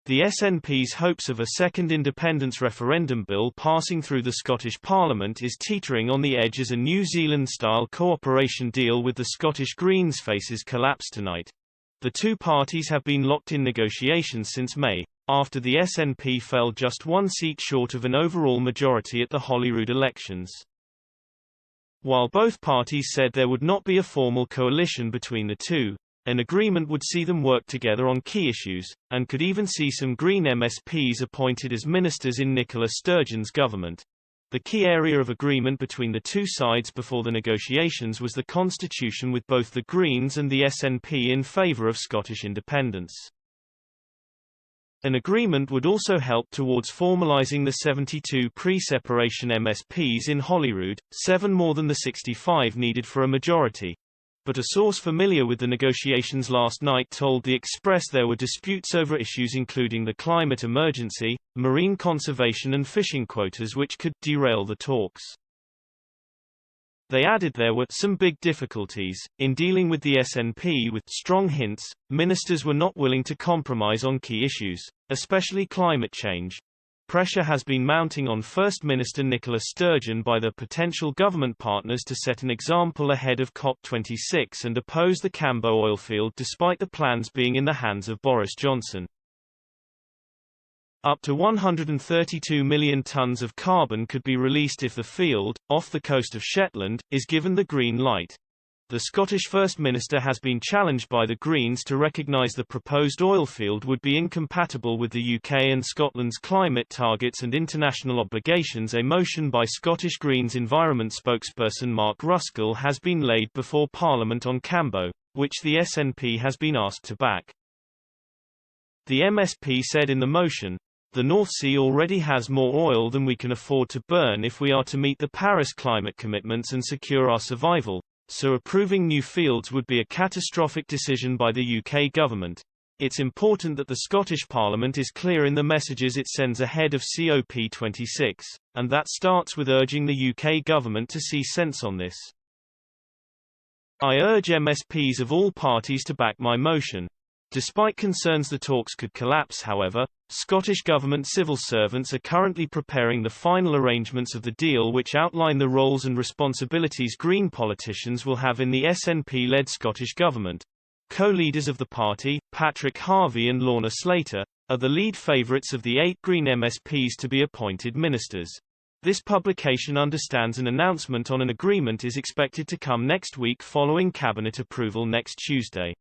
The SNP's hopes of a second independence referendum bill passing through the Scottish Parliament is teetering on the edge as a New Zealand-style cooperation deal with the Scottish Greens faces collapse tonight. The two parties have been locked in negotiations since May, after the SNP fell just one seat short of an overall majority at the Holyrood elections. While both parties said there would not be a formal coalition between the two, an agreement would see them work together on key issues, and could even see some Green MSPs appointed as ministers in Nicola Sturgeon's government. The key area of agreement between the two sides before the negotiations was the constitution, with both the Greens and the SNP in favour of Scottish independence. An agreement would also help towards formalising the 72 pre-separation MSPs in Holyrood, 7 more than the 65 needed for a majority. But a source familiar with the negotiations last night told The Express there were disputes over issues including the climate emergency, marine conservation and fishing quotas, which could derail the talks. They added there were some big difficulties in dealing with the SNP, with strong hints ministers were not willing to compromise on key issues, especially climate change. Pressure has been mounting on First Minister Nicola Sturgeon by their potential government partners to set an example ahead of COP26 and oppose the Cambo oilfield despite the plans being in the hands of Boris Johnson. Up to 132 million tonnes of carbon could be released if the field, off the coast of Shetland, is given the green light. The Scottish First Minister has been challenged by the Greens to recognise the proposed oil field would be incompatible with the UK and Scotland's climate targets and international obligations. A motion by Scottish Greens Environment spokesperson Mark Ruskell has been laid before Parliament on Cambo, which the SNP has been asked to back. The MSP said in the motion, "The North Sea already has more oil than we can afford to burn if we are to meet the Paris climate commitments and secure our survival. So approving new fields would be a catastrophic decision by the UK government. It's important that the Scottish Parliament is clear in the messages it sends ahead of COP26, and that starts with urging the UK government to see sense on this. I urge MSPs of all parties to back my motion." Despite concerns the talks could collapse, however, Scottish Government civil servants are currently preparing the final arrangements of the deal, which outline the roles and responsibilities Green politicians will have in the SNP-led Scottish Government. Co-leaders of the party, Patrick Harvie and Lorna Slater, are the lead favourites of the 8 Green MSPs to be appointed ministers. This publication understands an announcement on an agreement is expected to come next week following Cabinet approval next Tuesday.